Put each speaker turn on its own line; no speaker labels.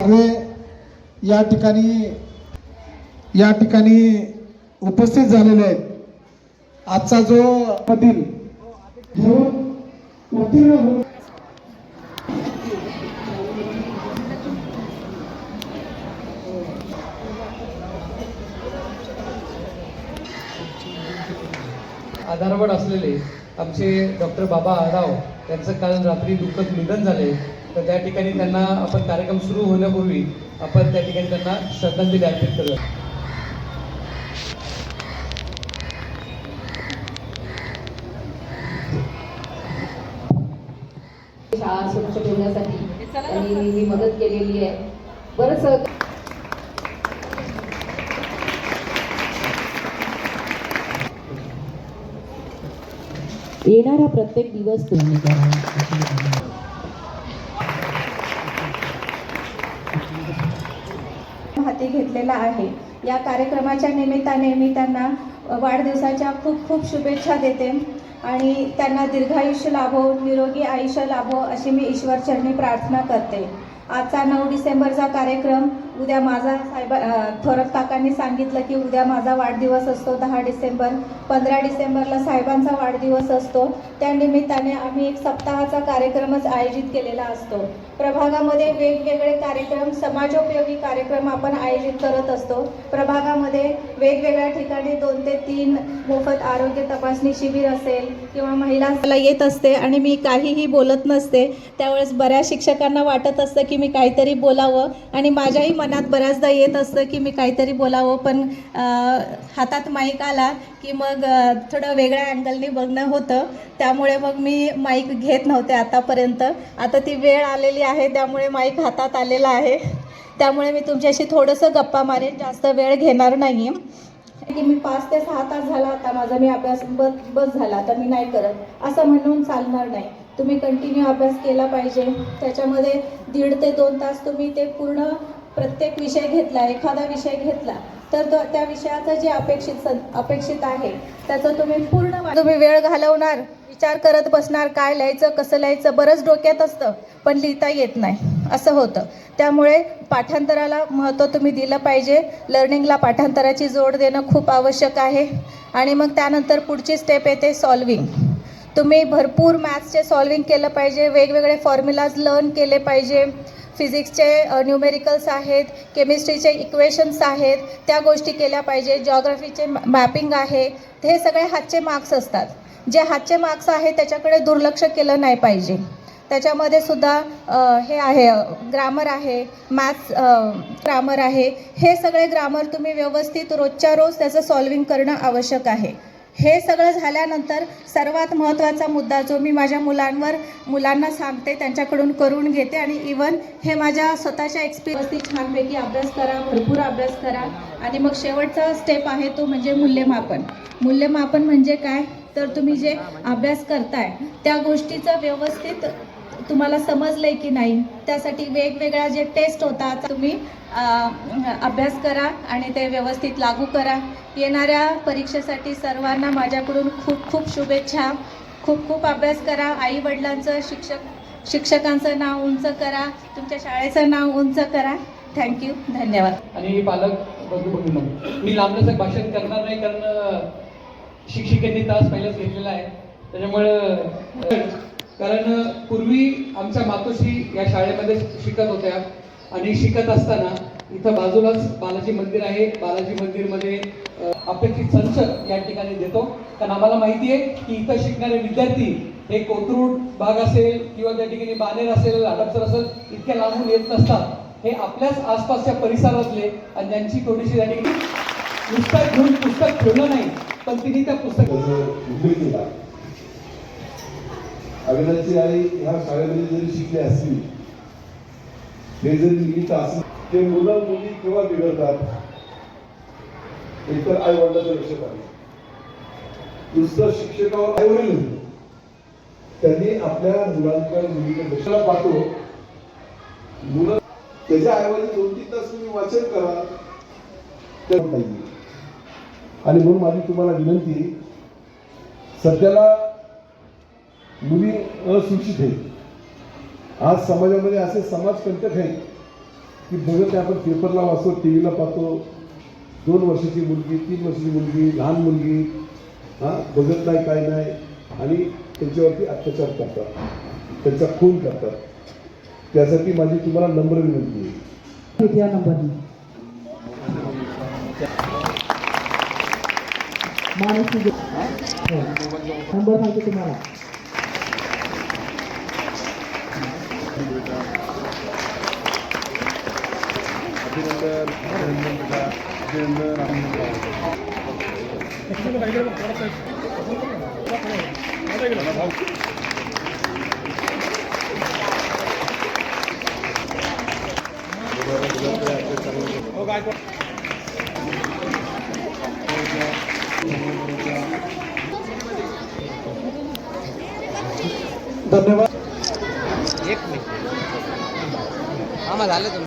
सार्वे या ठिकाणी उपस्थित झालेले आहेत। आजचा जो मधील घेऊन उत्तीर्ण होऊन
आधारवड असलेले आमचे डॉक्टर बाबा आढाव यांचं काल रात्री दुःखद निधन झाले। तर त्या ठिकाणी त्यांना आपण कार्यक्रम सुरू होण्यापूर्वी आपण त्या ठिकाणी त्यांना श्रद्धांजली अर्पित करूया।
शाळा स्वच्छ ठेवण्यासाठी त्यांनी मी मदत केलेली आहे। बरंच येणारा प्रत्येक दिवस तुम्ही
हाती घेतलेला आहे। या कार्यक्रमाच्या निमित्ताने मी त्यांना वाढदिवसाच्या खूप खूप शुभेच्छा देते आणि त्यांना दीर्घायुष्य लाभो, निरोगी आयुष्य लाभो अशी मी ईश्वरचरणी प्रार्थना करते। आजचा 9 डिसेंबरचा कार्यक्रम उद्या माझा थोरात काकांनी सांगितलं की उद्या माझा वाढदिवस असतो 10 डिसेंबर, 15 डिसेंबरला साहेबांचा वाढदिवस असतो। त्या निमित्ताने आम्ही एक सप्ताहाचा कार्यक्रमच आयोजित केलेला असतो। प्रभागामध्ये वेगवेगळे कार्यक्रम, समाजोपयोगी कार्यक्रम आपण आयोजित करत असतो। प्रभागामध्ये वेगवेगळ्या ठिकाणी 2 ते 3 मोफत आरोग्य तपासणी शिबिर असेल किंवा महिला येत असते आणि मी काहीही बोलत नसते। त्यावेळेस बऱ्याच शिक्षकांना वाटत असतं की मी काहीतरी बोलावं आणि माझ्याही मनात बऱ्याचदा येत असतं की मी काहीतरी बोलावं, पण हातात माईक आला की मग थोडं वेगळ्या अँगलने बघणं होतं। त्यामुळे मग मी माईक घेत नव्हते आतापर्यंत। आता ती वेळ आलेली आहे त्यामुळे माईक हातात आलेला आहे। त्यामुळे मी तुमच्याशी थोडंसं गप्पा मारेन, जास्त वेळ घेणार नाही की मी 5 ते 6 तास झाला आता माझा मी अभ्यास बस झाला तर मी नाही करत असं म्हणून चालणार नाही। तुम्ही कंटिन्यू अभ्यास केला पाहिजे। त्याच्यामध्ये 1.5 ते 2 तास तुम्ही ते पूर्ण प्रत्येक विषय घेतला, एखादा विषय घेतला तर त्या विषयाचं जे अपेक्षित आहे त्याचं तुम्ही वेळ घालवणार, विचार करत बसणार, काय लिहायचं, कसं लिहायचं, बरंच डोक्यात असतं पण लिहिता येत नाही असं होतं। त्यामुळे पाठांतराला महत्त्व तुम्ही दिलं पाहिजे। लर्निंगला पाठांतराची जोड देणं खूप आवश्यक आहे। आणि मग त्यानंतर पुढची स्टेप येते सॉल्विंग। तुम्ही भरपूर मॅथ्सचे सॉल्विंग केलं पाहिजे, वेगवेगळे फॉर्म्युलाज लर्न केले पाहिजे, फिजिक्सचे न्यूमेरिकल्स आहेत, केमिस्ट्रीचे इक्वेशन्स आहेत, त्या गोष्टी केल्या पाहिजे, जॉग्राफीचे मॅपिंग आहे। हे सगळे हातचे मार्क्स असतात। जे हातचे मार्क्स आहे त्याच्याकडे दुर्लक्ष केलं नाही पाहिजे। त्याच्यामध्ये सुद्धा हे आहे, ग्रामर आहे, मॅथ्स ग्रामर आहे। हे सगळे ग्रामर तुम्ही व्यवस्थित रोजच्या रोज त्याचं सॉल्विंग करणं आवश्यक आहे। हे सगळं झाल्यानंतर सर्वात महत्त्वाचा मुद्दा जो मी माझ्या मुलांना सांगते, त्यांच्याकडून करून घेते आणि इवन हे माझ्या स्वतःच्या एक्सपिरियन्सनी छानपैकी अभ्यास करा, भरपूर अभ्यास करा। आणि मग शेवटचा स्टेप आहे तो म्हणजे मूल्यमापन। मूल्यमापन म्हणजे काय तर तुम्ही जे अभ्यास करताय त्या गोष्टीचं व्यवस्थित तुम्हाला समजलंय की नाही, त्यासाठी वेगवेगळ्या जे टेस्ट होतात तुम्ही अभ्यास करा आणि ते व्यवस्थित लागू करा। येणाऱ्या परीक्षेसाठी सर्वांना माझ्याकडून खूप खूप शुभेच्छा। खूप खूप अभ्यास करा, आई वडिलांचं शिक्षकांचं नाव उंच करा, तुमच्या शाळेचं नाव उंच करा। थँक्यू, धन्यवाद।
आणि पालक बंधू मी लांबलचक भाषण करणार नाही कारण शिक्षिकेंनी तास पहिलेच घेतलेला आहे। त्याच्यामुळे कारण पूर्वी आमच्या मातोश्री या शाळेमध्ये शिकत होत्या आणि शिकत असताना इथं बाजूलाच बालाजी मंदिर आहे। बालाजी मंदिरमध्ये अपेक्षित संच या ठिकाणी देतो कारण आम्हाला माहिती आहे की इथं शिकणारे विद्यार्थी हे कोथरूड भाग असेल किंवा त्या ठिकाणी बानेर असेल, हडपसर असेल इतक्या लांबून येत नसतात। हे आपल्याच आसपासच्या परिसरातले आणि ज्यांची थोडीशी त्या ठिकाणी पुस्तक घेऊन पुस्तक ठेवलं नाही पण तिने त्या पुस्तक
अविनाशची आई ह्या शाळेमध्ये जरी शिकले असतील, हे जरी निमित्त असेल, ते मुलं मुली केव्हा बिघडतात एकतर आई वडिलांचं लक्ष पाहिजे, दुसरं शिक्षकावर आई वडील त्यांनी आपल्या मुलांकडे मुलीकडे लक्षाला पाठवून मुलं त्याच्या ऐवजी 2-3 तास तुम्ही वाचन करा आणि म्हणून माझी तुम्हाला विनंती, सध्याला मुली अशिक्षित आहेत। आज समाजामध्ये असे समाजकंटक आहेत की बघत नाही, आपण पेपरला वाचतो, टी व्हीला पाहतो, 2 वर्षाची मुलगी, 3 वर्षाची मुलगी, लहान मुलगी बघत नाही, काय नाही, आणि त्यांच्यावरती अत्याचार करतात, त्यांचा खून करतात. त्यासाठी माझी तुम्हाला नम्र विनंती आहे.
या नंबरनी नंबर सांगतो तुम्हाला.
धन्यवाद.